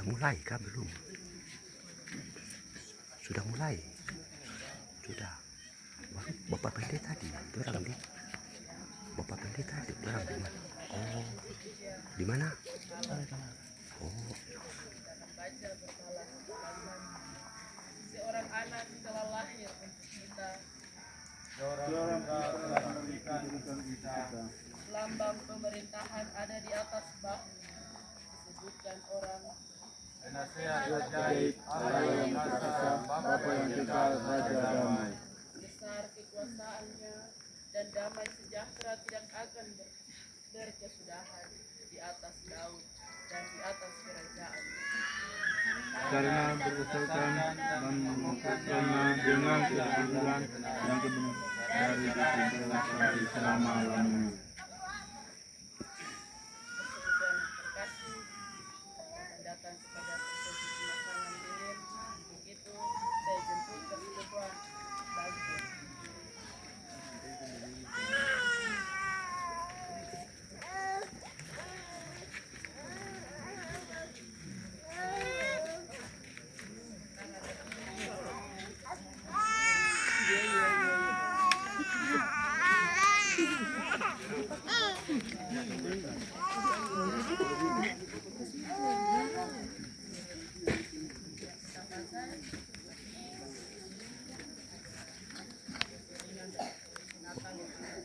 mulai kah belum? Sudah mulai. Sudah. Bapak pendeta tadi, orang di. Bapak pendeta tadi, orang di mana? Oh, di mana? Oh, seorang anak telah lahir untuk kita, lambang pemerintahan ada di atas bahu, disebutkan orang nasihat ajaib Allah yang kuasa, Bapa yang kekal, Raja damai. besar kekuasaannya dan damai sejahtera tidak akan berkesudahan di atas Daud dan di atas kerajaan. Karena berdasarkan dan mengukuhkannya dengan keadilan yang benar dari kebenaran sampai selama-lamanya. Kesukaan terkasih akan datang kepada sesuatu pemasangan lilin, untuk itu saya jemput keseluruhan bagian.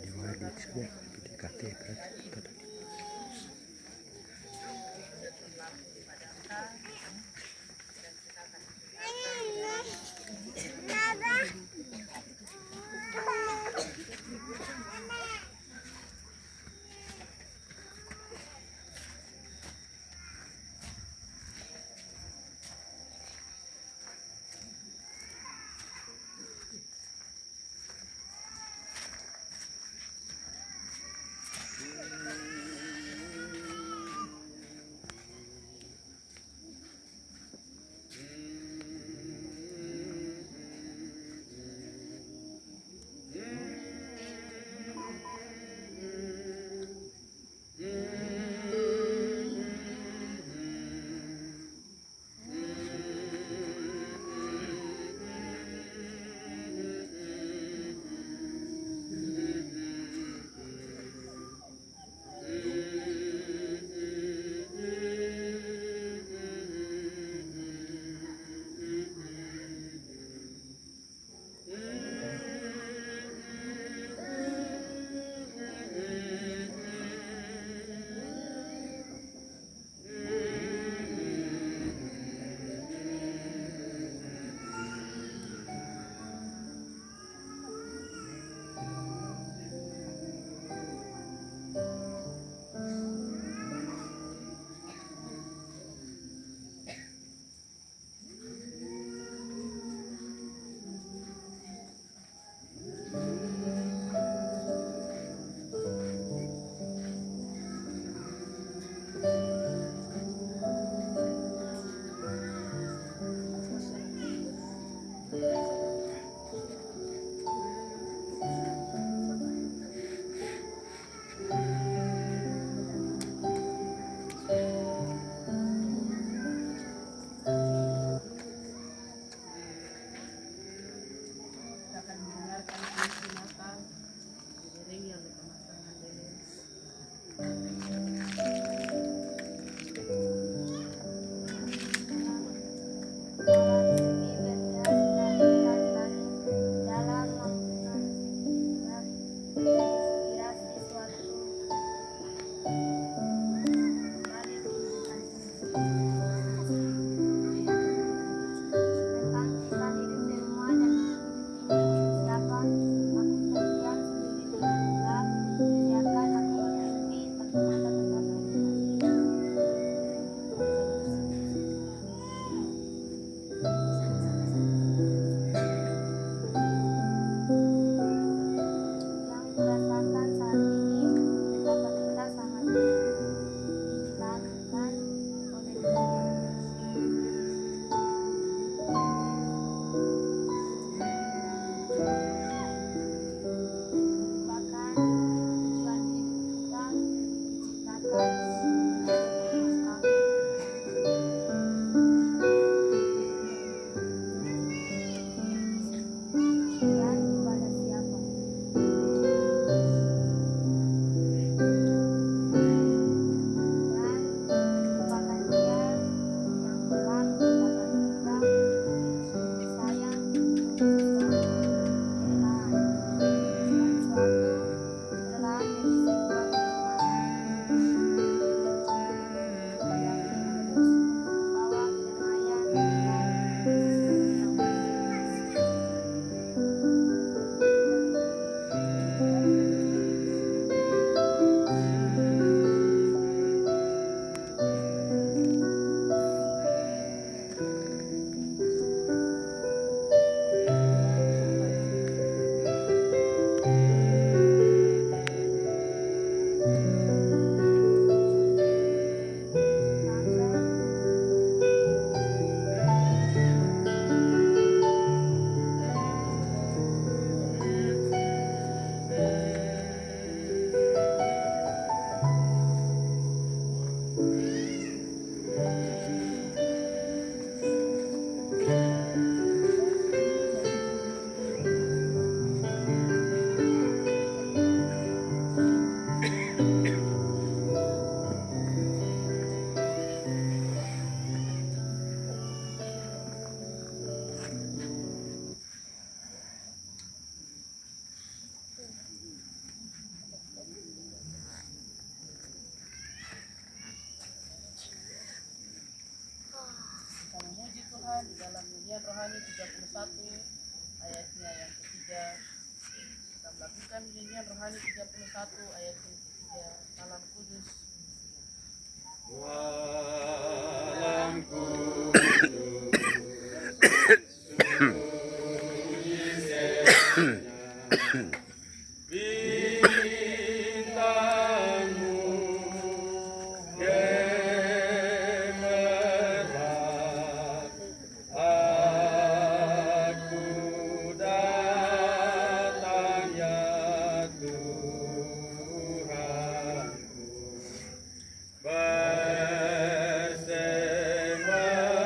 di mana di sini? Di KT berarti.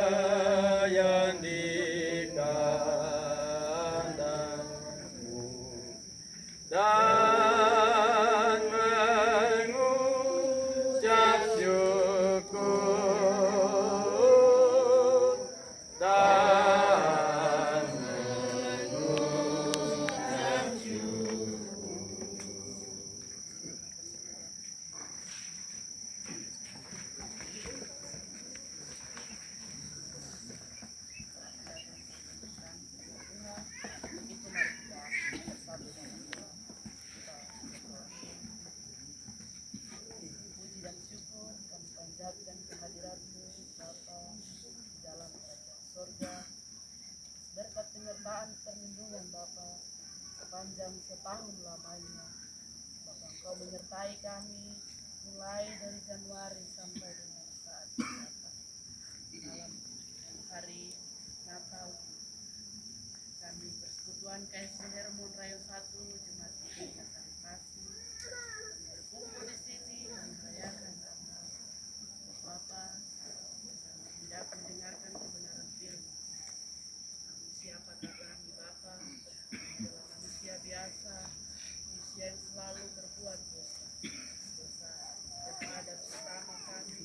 bersemayam di kandangmu dan mengucap syukur dan mengucap Puji dan syukur kami panjatkan kehadiratmu Bapa di dalam kerajaan sorga, berkat penyertaan perlindungan Bapa sepanjang setahun lamanya. Bapa, Engkau menyertai kami mulai dari Januari sampai dengan saat ini Bapa. Malam hari Natal kami persekutuan KSD Hermon Rayo 1 Jemaat Gereja Kasih berkumpul di sini merayakan Natal. Bapa, kami tidak mendengarkan kebenaran firman. Namun siapakah kami Bapa? Kami adalah manusia biasa, manusia yang selalu berbuat dosa. Dosa terhadap sesama kami,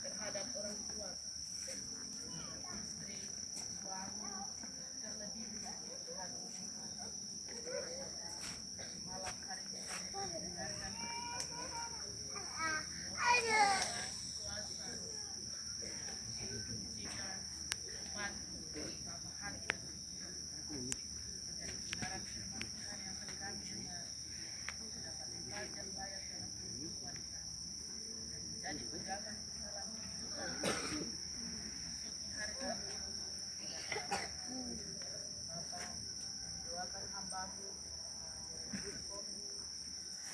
terhadap orang tua kami, terhadap istri, suami, terlebih lagi terhadap malam hari ini kami mendengarkan berita kuasa sucikan bantu bersama hati dan pikiran kami. Menjadi kebenaran firman Tuhan yang akan kami dengar dapat belajar layak dalam kehidupan kami dan menjadi pegangan kesalahan kehidupan kami. Memasuki hari kami Bapa, doakan hamba-Mu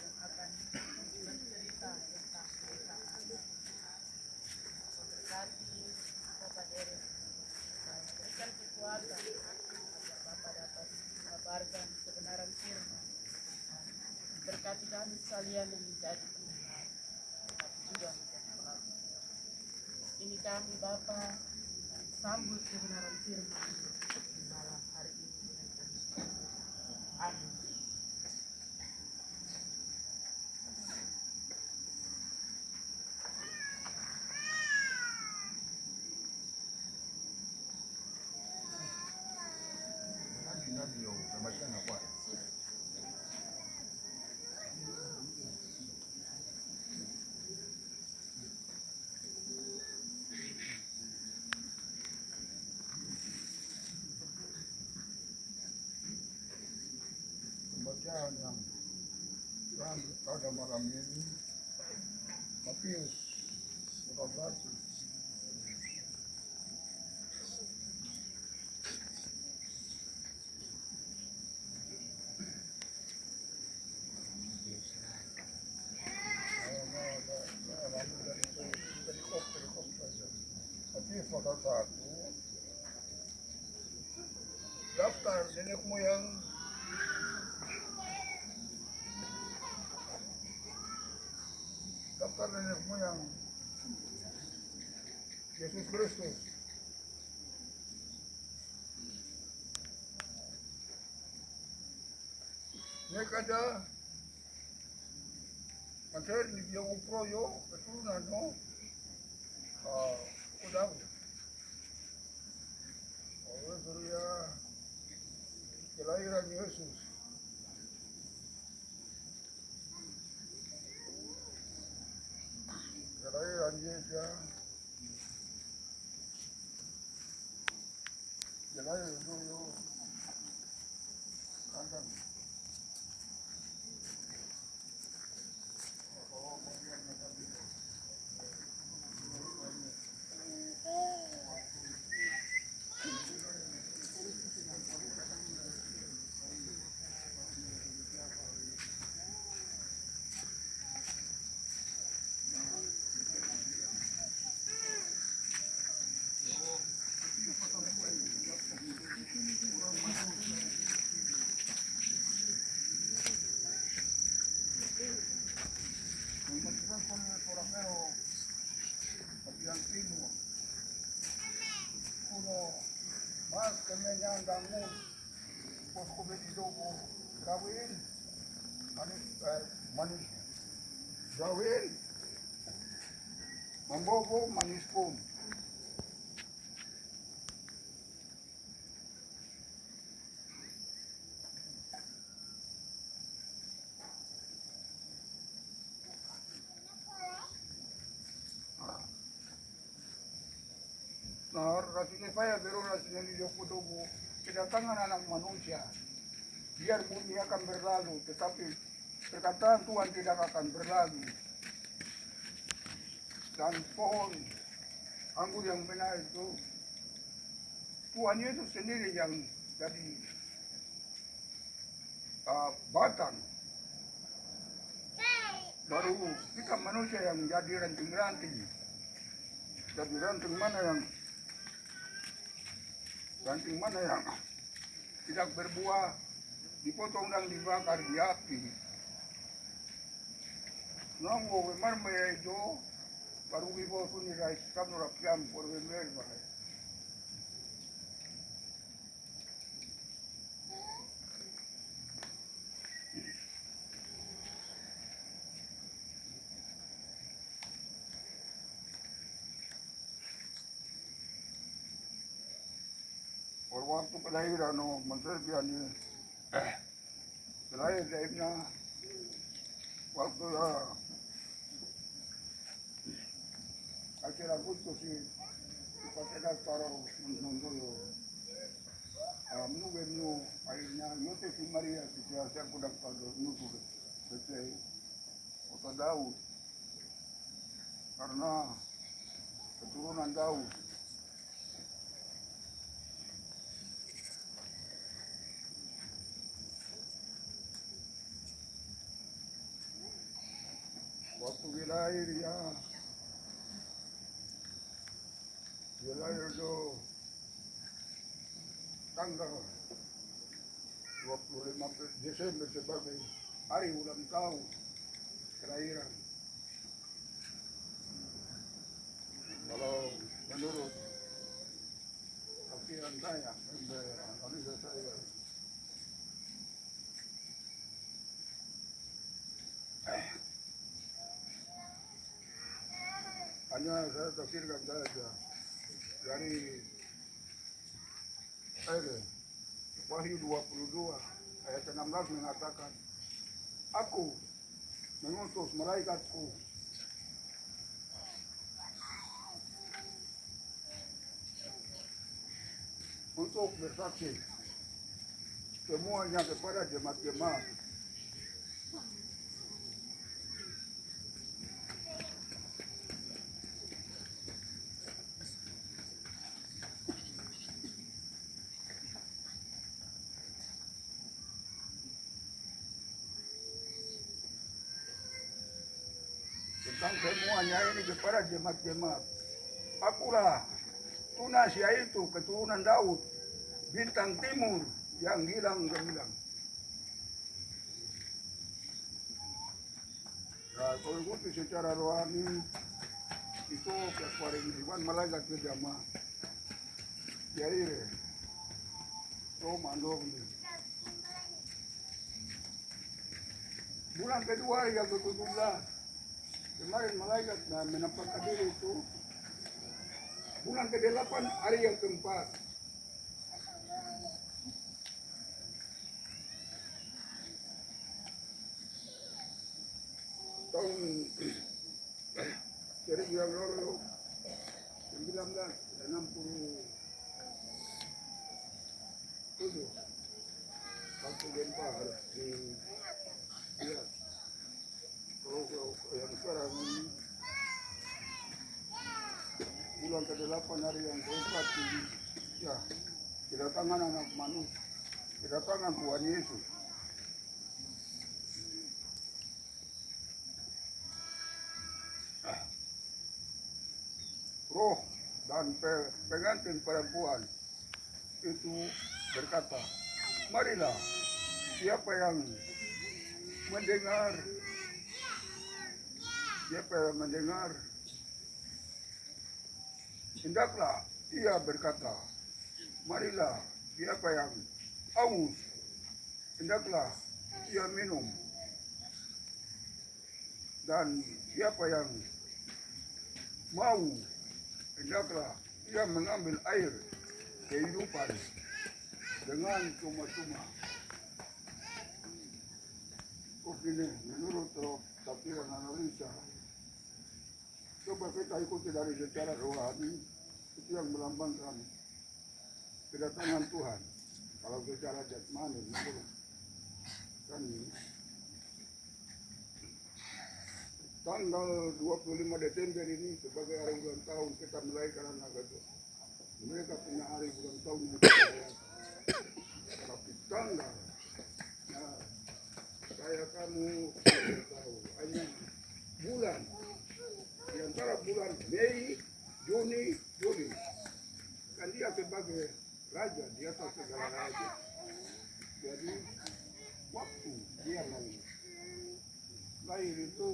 yang akan bercerita tentang keresahan. Memberkati Bapak Derek, berikan kekuatan agar Bapak dapat mengabarkan kebenaran firman. Berkati kami sekalian yang menjadi pendengar, tetapi juga menjadi pelaku firman. Ini kami Bapa, kami sambut kebenaran firman di malam hari ini dengan penuh sukacita. Amin. Pembacaan yang pada malam ini Matius 14 Matius pasal 1 daftar nenek moyang Yesus Kristus. Nek ada materi yang uproyo keturunan no udang. Oleh surya kelahiran Yesus. Kelahiran Yesus. Kelahiran dulu. Kandang. no. Mas kami yang dangu. Pos kami itu kawin. Manis. Kawin. Membobo manis pun. Nah, rasanya saya baru rasanya di Jokodobo kedatangan anak manusia. Biar bumi akan berlalu, tetapi perkataan Tuhan tidak akan berlalu. Dan pohon anggur yang benar itu Tuhan Yesus sendiri yang jadi batang. Baru kita manusia yang jadi ranting-ranting. Jadi ranting mana yang tidak berbuah, dipotong dan dibakar di api. Nonggo marmaya itu baru ibu suni rai kamu rapiam por beber bahaya. Por waktu kelahiran no menserpian ini lahir daibnya waktu akhir Agustus sih ipatena taruh menunggu menunggu akhirnya Yosef si Maria si saya kudak pada nunggu betul kota Daud karena keturunan Daud. Waktu dilahir ya, dilahir itu tanggal 25 Desember sebagai hari ulang tahun kelahiran. Kalau menurut pikiran saya, analisa saya, hanya saya tafsirkan saja dari Wahyu 22 ayat 16 mengatakan, aku mengutus malaikatku untuk bersaksi semuanya kepada jemaat-jemaat. Tentang semuanya ini kepada jemaat-jemaat. Akulah tunas yaitu keturunan Daud, bintang timur yang hilang gemilang. Nah, kalau itu secara rohani itu kewajiban malaikat ke jamaah. Jadi, mandor ini. Bulan kedua yang ke-17, kemarin malaikat menampakkan diri itu. Bulan ke-8 hari yang keempat. Tahun 1967 waktu gempa di ya, kalau yang sekarang ini bulan ke-8 hari yang keempat ya kedatangan anak manusia, kedatangan Tuhan Yesus. Roh dan pengantin perempuan itu berkata, marilah siapa yang mendengar, hendaklah Ia berkata, marilah siapa yang haus, hendaklah ia minum. Dan siapa yang mau, hendaklah ia mengambil air kehidupan dengan cuma-cuma. Ini menurut tafsiran analisa, coba kita ikuti dari secara rohani, itu yang melambangkan kedatangan Tuhan. Kalau secara jasmani, menurut kami, tanggal 25 Desember ini sebagai hari ulang tahun kita melahirkan anak itu. Mereka punya hari ulang tahun yang kita rayakan. Tapi tanggal, nah, saya kamu tidak tahu, hanya bulan, di antara bulan Mei, Juni, Juli. Kan dia sebagai raja, di atas segala raja. Jadi, waktu dia lahir itu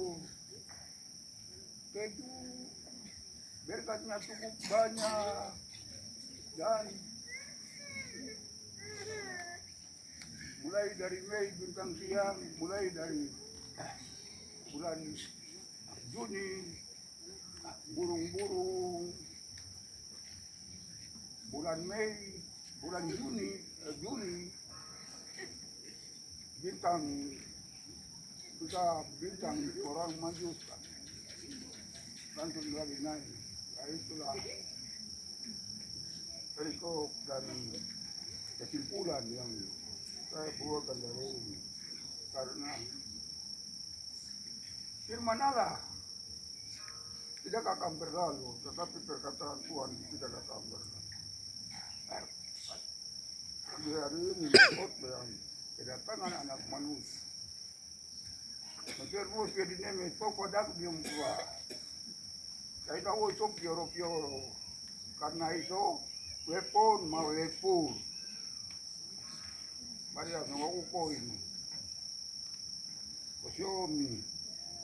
berkatnya cukup banyak dan mulai dari Mei bintang siang, mulai dari bulan Juni burung-burung, bulan Mei, bulan Juni bintang bintang orang Majus langsung lagi naik. Nah, itulah perikop dan kesimpulan yang saya buatkan dari ini, karena firman Allah tidak akan berlalu, tetapi perkataan Tuhan tidak akan berlalu. Di hari ini yang kedatangan anak manusia, terus dia dinamai toko dak diumtua. Saya tahu sok pioro-pioro, karena itu weapon mau lepur. Maria ngawaku ini, kosiomi,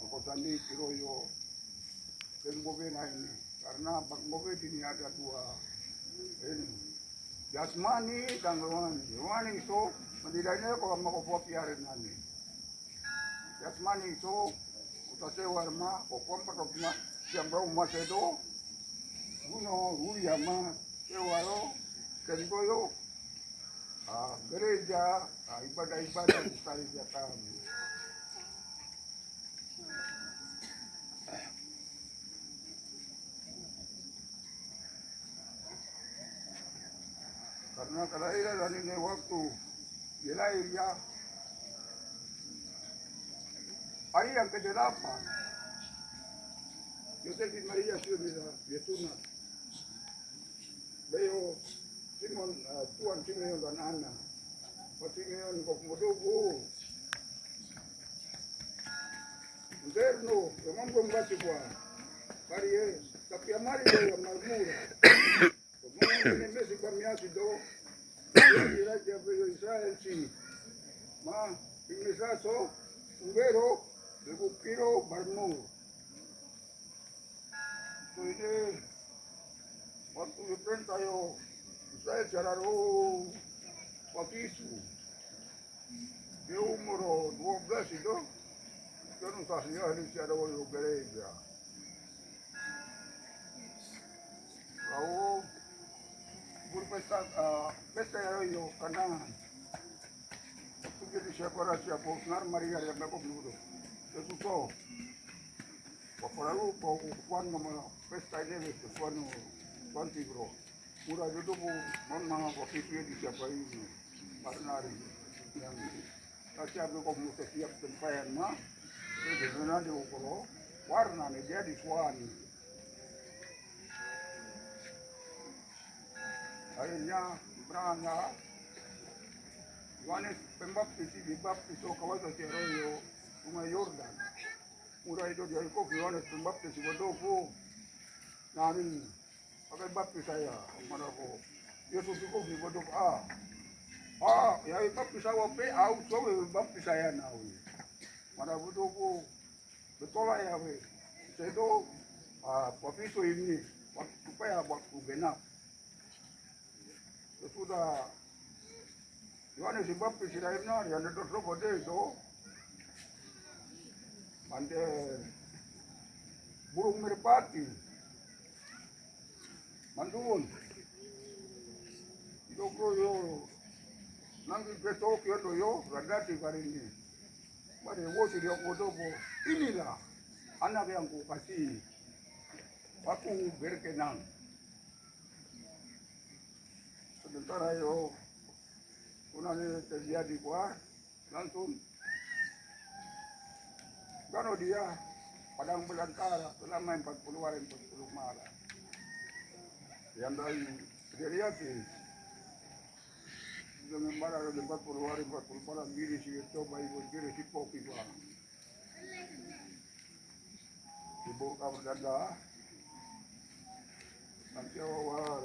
aku tadi kiroyo, dan bobena ini, karena bak bobet ini ada dua, ini, jasmani dan rohani. Rohani itu mendidaknya kalau mau kopiarin nanti. Jasmani itu utasnya warma, kokon patoknya yang bau mas itu, guno ruyama, sewaro, kengoyo. Gereja, ibadah-ibadah di gereja kami. Karena kelahiran dan ini waktu dilahir ya hari yang ke-8, Yosef bin Maria sudah sunat. Beliau Simon, Tuan Simeon dan Ana. Pak Simeon kok modogo. Interno, memang belum baca kuah. Hari tapi amari yang marmura. Kemudian ini masih kami asido. Raja Israel si. Ma, ini saso, ungero, Bukiro Barmur. So ini waktu itu tayo saya jararo wakisu. Dia umur 12 itu, kan usahanya hari siada wali gereja. Lalu berpesta pesta yo kanangan. Waktu jadi siapa Usnar Maria yang aku dulu. Sesuatu, waktu pau kuan nama pesta ini kuan tigro. Murah itu memang waktu itu di siapa ini, Marnari yang siapa kau mau setiap tempayan mah, jadi nanti ukolo warna nih dia di suani. Akhirnya berangkat, Yohanes Pembaptis dibaptis kawasan Tiaroyo. Sungai Yordan, murah itu dia ikut Yohanes Pembaptis di Bodoku, nari pakai baptis saya, mana ko, Yesus ikut di Bodoku ya baptis saya pe, so baptis saya nawi, mana Bodoku, betul lah ya we, saya itu, waktu itu ini, waktu supaya waktu genap, sudah Yohanes si Baptis sila na yan na doon dito. Ante burung merpati. Mandun. Ito ko yo nang betok yo radati kali ini. Mari wosi dia kodobo. Inilah anak yang ku kasih. Aku berkenan. Sementara yo kunani terjadi kuat langsung kalau dia padang belantara selama 40 hari 40 malam yang dari dia sih dengan malam 40 hari 40 malam diri sih coba ibu diri si kopi bang ibu kamu dada nanti awal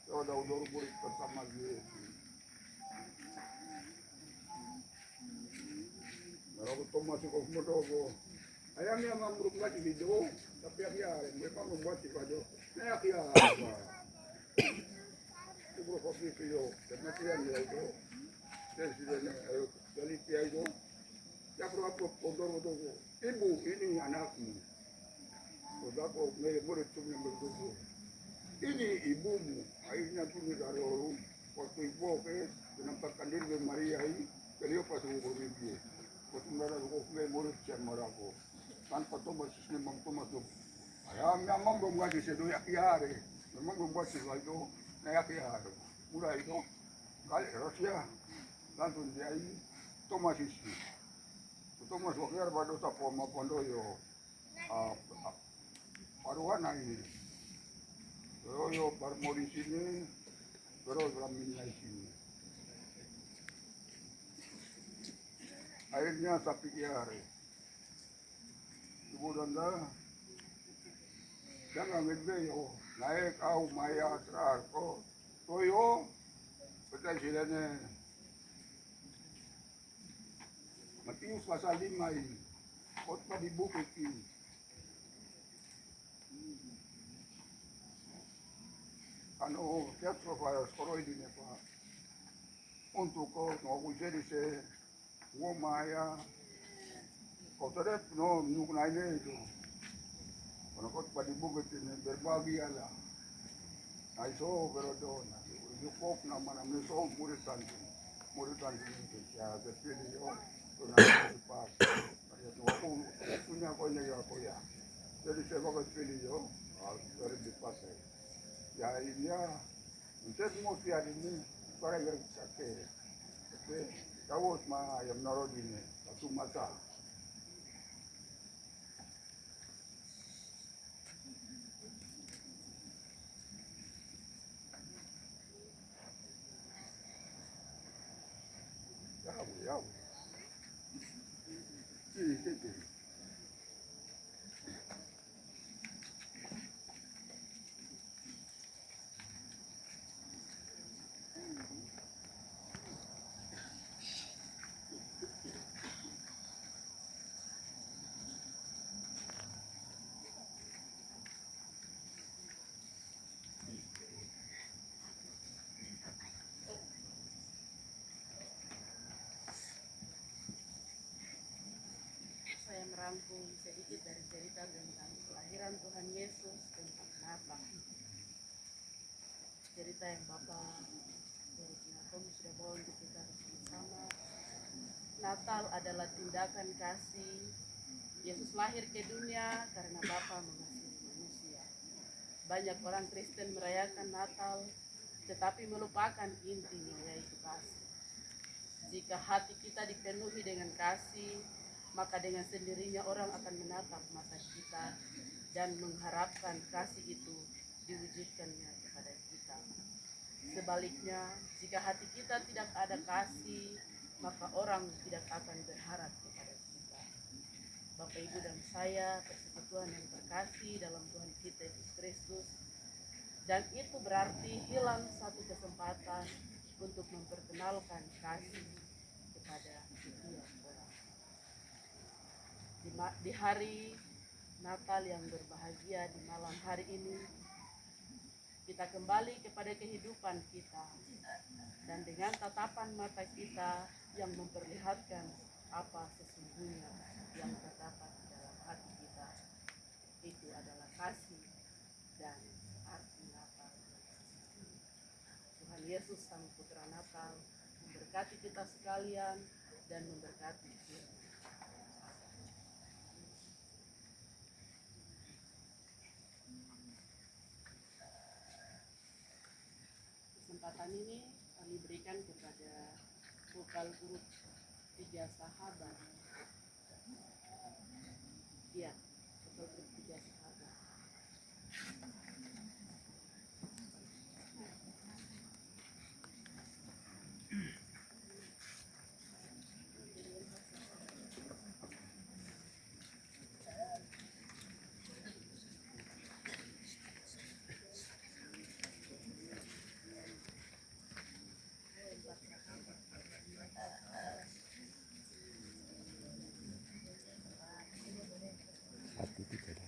ada udah burik bersama dia. Kalau kita masuk ke Modogo, ayamnya mampu lagi video, tapi dia memang membuat si kado. Nah, dia apa? Itu kopi video, karena dia itu, dari dia itu, ya berapa Modogo. Ibu ini anakmu, Modogo murid cuma berdoa. Ini ibumu, akhirnya tuh dari orang waktu ibu oke, menampakkan diri Maria ini, beliau pas umur dia. Kutundara ko kule murid siya marako. Tanpa to masisne mamto mato. Ayam memang gumwa di sedo yakiare. Memang gumwa si itu na yakiare. Mula itu kali Rusia langsung dia ini Thomas isi. Thomas wakil pada sapo mapondo yo paruana ini. Yo parmori sini terus ramin sini. Akhirnya sapi kiare. Ibu danda, jangan ngedeo, naik kau maya terar ko, toyo, betul silene. Matius pasal 5 ini, khotbah di bukit ini. Ano, teatro para sekolah ini pak, untuk kau mau jadi se Maya, kau terus no nuknanya itu, kalau kau pada bukit ini berbagi ala, aiso berodona, yukop nama so murid tanti itu, ya terpilih yo, tuh nanti pas, aku punya kau nya ya, jadi saya bakal pilih yo, dari dipakai, ya ini ya, untuk semua ini, para yang sakit, Kawos mga ayam na rodin sa sumata. Yaw. Sige. Saya merangkum sedikit dari cerita tentang kelahiran Tuhan Yesus tentang Natal. Cerita yang Bapak dari Natal sudah bawa untuk kita bersama. Natal adalah tindakan kasih. Yesus lahir ke dunia karena Bapa mengasihi manusia. Banyak orang Kristen merayakan Natal, tetapi melupakan intinya yaitu kasih. Jika hati kita dipenuhi dengan kasih, maka dengan sendirinya orang akan menatap mata kita dan mengharapkan kasih itu diwujudkannya kepada kita. Sebaliknya, jika hati kita tidak ada kasih, maka orang tidak akan berharap kepada kita. Bapak, Ibu, dan saya, persekutuan yang terkasih dalam Tuhan kita Yesus Kristus, dan itu berarti hilang satu kesempatan untuk memperkenalkan kasih kepada setiap orang. Di hari Natal yang berbahagia di malam hari ini, kita kembali kepada kehidupan kita, dan dengan tatapan mata kita yang memperlihatkan apa sesungguhnya yang terdapat di dalam hati kita, itu adalah kasih dan arti Natal. Tuhan Yesus Sang Putra Natal memberkati kita sekalian dan memberkati kita. Kesempatan ini kami berikan kepada vokal grup Tiga Sahabat. Ya, vokal grup Tiga Sahabat. Hati tidak ada.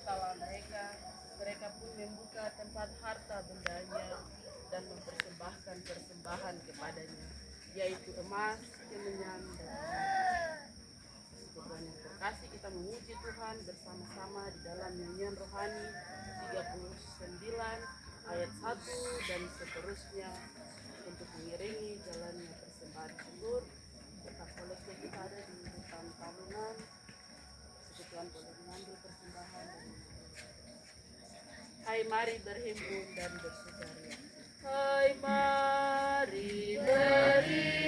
berkatalah mereka pun membuka tempat harta bendanya dan mempersembahkan persembahan kepadanya, yaitu emas, kemenyan, dan Tuhan yang terkasih, kita memuji Tuhan bersama-sama di dalam nyanyian rohani 39 ayat 1 dan seterusnya untuk mengiringi jalannya persembahan syukur. Tetap boleh kita ada di hutan talunan, Tuhan boleh mengambil persembahan dan hai mari berhimpun dan bersukaria. Hai mari berhimpun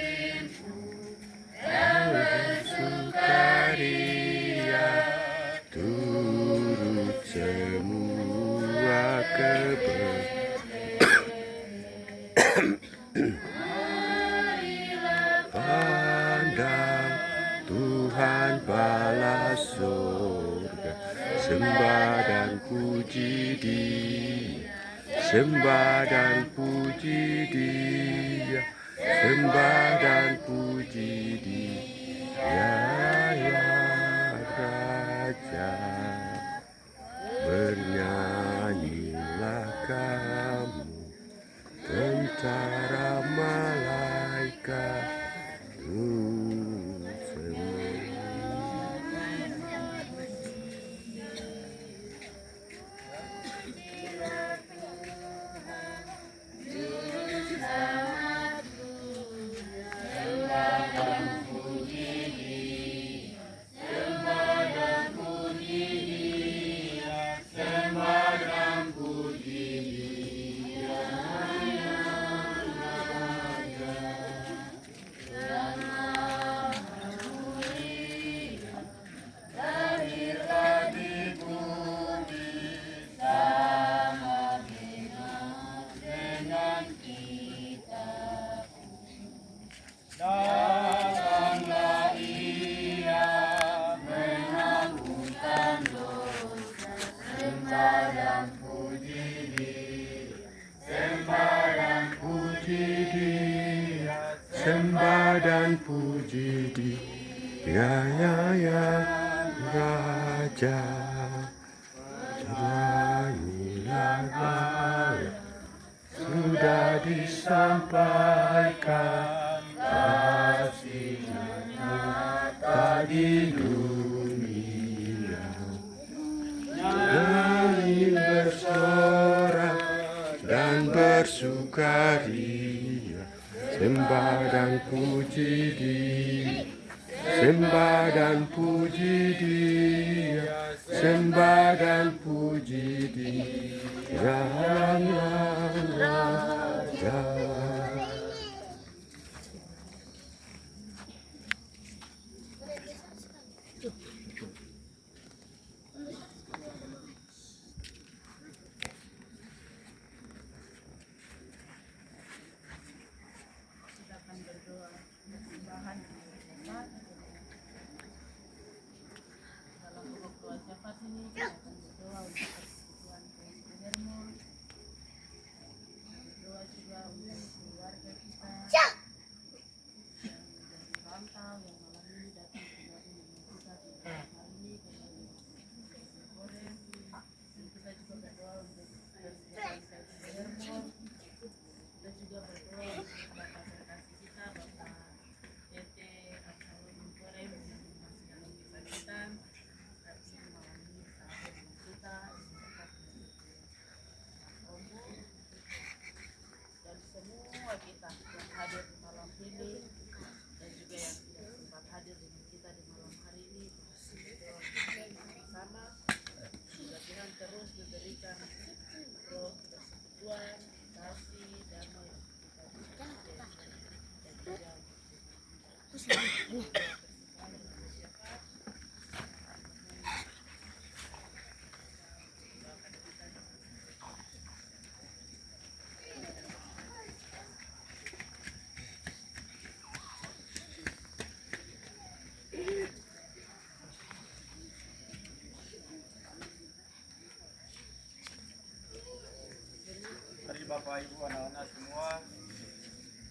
dan bersukaria, turut semua pandang Tuhan balas surga, sembah dan puji Dia, sembah dan puji Dia, sembah dan puji Dia, ya Raja. Bernyanyilah kamu, tentara malaikat semua. Sembah dan puji Dia, ya Raja. Nyanyilah sudah disampaikan, kasih-Nya nyata di dunia. Nyanyi bersorak dan bersukaria, sembah dan puji Dia, sembah dan puji Dia, sembah dan puji Dia, Raja. kita akan berdoa persembahan syafaat. Dalam pokok doa syafaat ini kita akan berdoa untuk persekutuan Hermon, berdoa juga untuk keluarga kita yang dari rantau yang malam ini datang kembali dengan kita di malam hari ini kembali goreng, dan kita juga berdoa untuk persekutuan Hermon. Kita juga berdoa untuk Bapak terkasih kita, Bapak Tete Absalom Goreng yang masih dalam kesakitan, tapi malam ini bersama dengan kita dekat dengan Romo, dan semua kita yang hadir di malam ini dan juga yang tidak sempat hadir dengan kita di malam hari ini, berdoa bersama semoga Tuhan terus memberikan roh persekutuan, kasih, damai yang kita dan juga Mari Bapak Ibu anak-anak semua,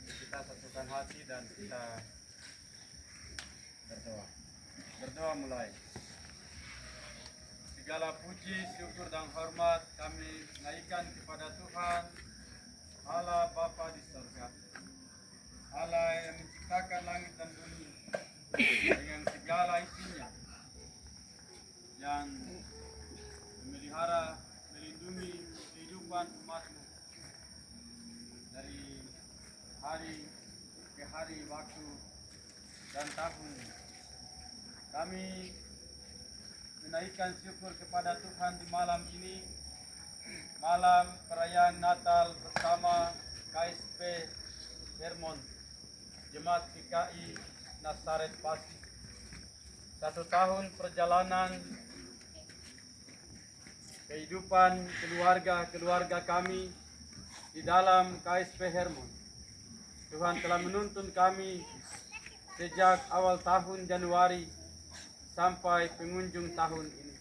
kita satukan hati dan kita berdoa. Berdoa mulai. segala puji, syukur dan hormat kami naikkan kepada Tuhan Allah Bapa di surga, Allah yang menciptakan langit dan bumi dengan segala isinya, yang memelihara, melindungi kehidupan umatmu dari hari ke hari, waktu dan tahun. Kami menaikkan syukur kepada Tuhan di malam ini, malam perayaan Natal bersama KSP Hermon, Jemaat PKI Nazaret Pasi. 1 tahun perjalanan kehidupan keluarga kami di dalam KSP Hermon. Tuhan telah menuntun kami sejak awal tahun Januari sampai pengunjung tahun ini.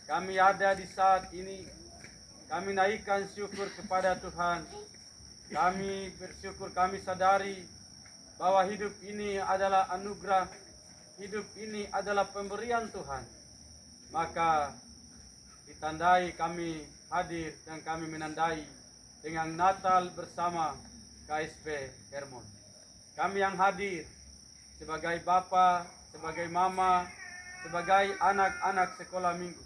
Kami ada di saat ini, kami naikkan syukur kepada Tuhan. Kami bersyukur, kami sadari bahwa hidup ini adalah anugerah, hidup ini adalah pemberian Tuhan. Maka ditandai kami hadir dan kami menandai dengan Natal bersama KSP Hermon. Kami yang hadir sebagai bapa, sebagai mama, sebagai anak-anak sekolah minggu,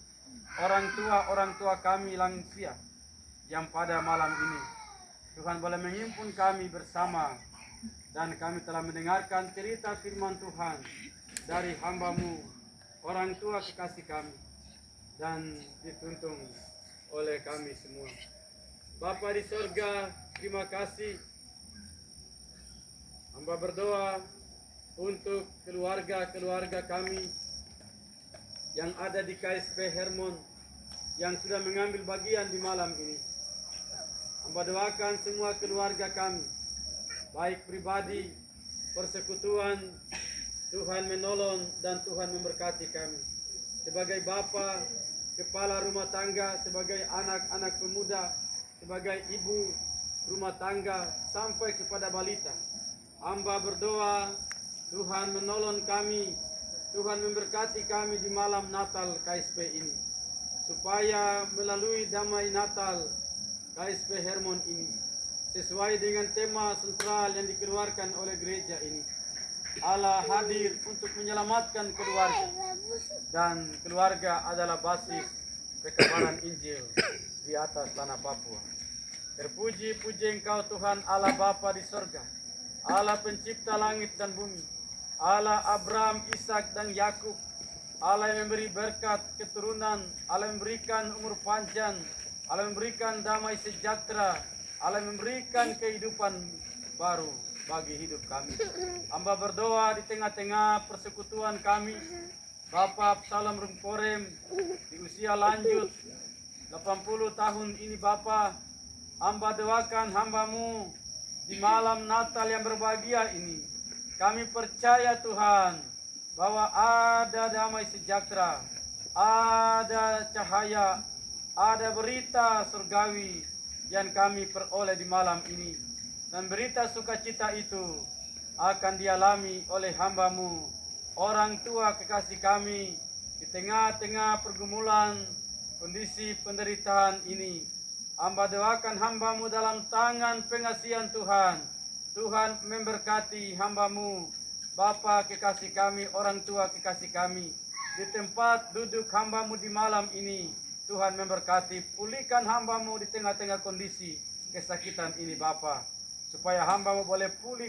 orang tua kami lansia yang pada malam ini Tuhan boleh menghimpun kami bersama, dan kami telah mendengarkan cerita firman Tuhan dari hamba-Mu, orang tua kekasih kami, dan dituntun oleh kami semua. Bapa di sorga, terima kasih. Hamba berdoa untuk keluarga kami yang ada di KSP Hermon yang sudah mengambil bagian di malam ini. Hamba doakan semua keluarga kami, baik pribadi, persekutuan, Tuhan menolong dan Tuhan memberkati kami. Sebagai bapa, kepala rumah tangga, sebagai anak-anak pemuda, sebagai ibu rumah tangga, sampai kepada balita. Hamba berdoa, Tuhan menolong kami, Tuhan memberkati kami di malam Natal KSP ini, supaya melalui damai Natal KSP Hermon ini, sesuai dengan tema sentral yang dikeluarkan oleh gereja ini, Allah hadir untuk menyelamatkan keluarga, dan keluarga adalah basis kebenaran Injil di atas tanah Papua. Terpuji-puji Engkau Tuhan Allah Bapa di sorga, Allah pencipta langit dan bumi, Allah Abraham, Ishak dan Yakub, Allah yang memberi berkat keturunan, Allah memberikan umur panjang, Allah memberikan damai sejahtera, Allah memberikan kehidupan baru bagi hidup kami. Hamba berdoa di tengah-tengah persekutuan kami, Bapak Absalom Rumkorem di usia lanjut 80 tahun ini. Bapak, hamba doakan hamba-Mu di malam Natal yang berbahagia ini. Kami percaya Tuhan bahwa ada damai sejahtera, ada cahaya, ada berita surgawi yang kami peroleh di malam ini. Dan berita sukacita itu akan dialami oleh hamba-Mu, orang tua kekasih kami, di tengah-tengah pergumulan kondisi penderitaan ini. Hamba doakan hamba-Mu dalam tangan pengasihan Tuhan. Tuhan memberkati hamba-Mu, Bapa kekasih kami, orang tua kekasih kami, di tempat duduk hamba-Mu di malam ini. Tuhan memberkati, pulihkan hamba-Mu di tengah-tengah kondisi kesakitan ini Bapa, supaya hamba-Mu boleh pulih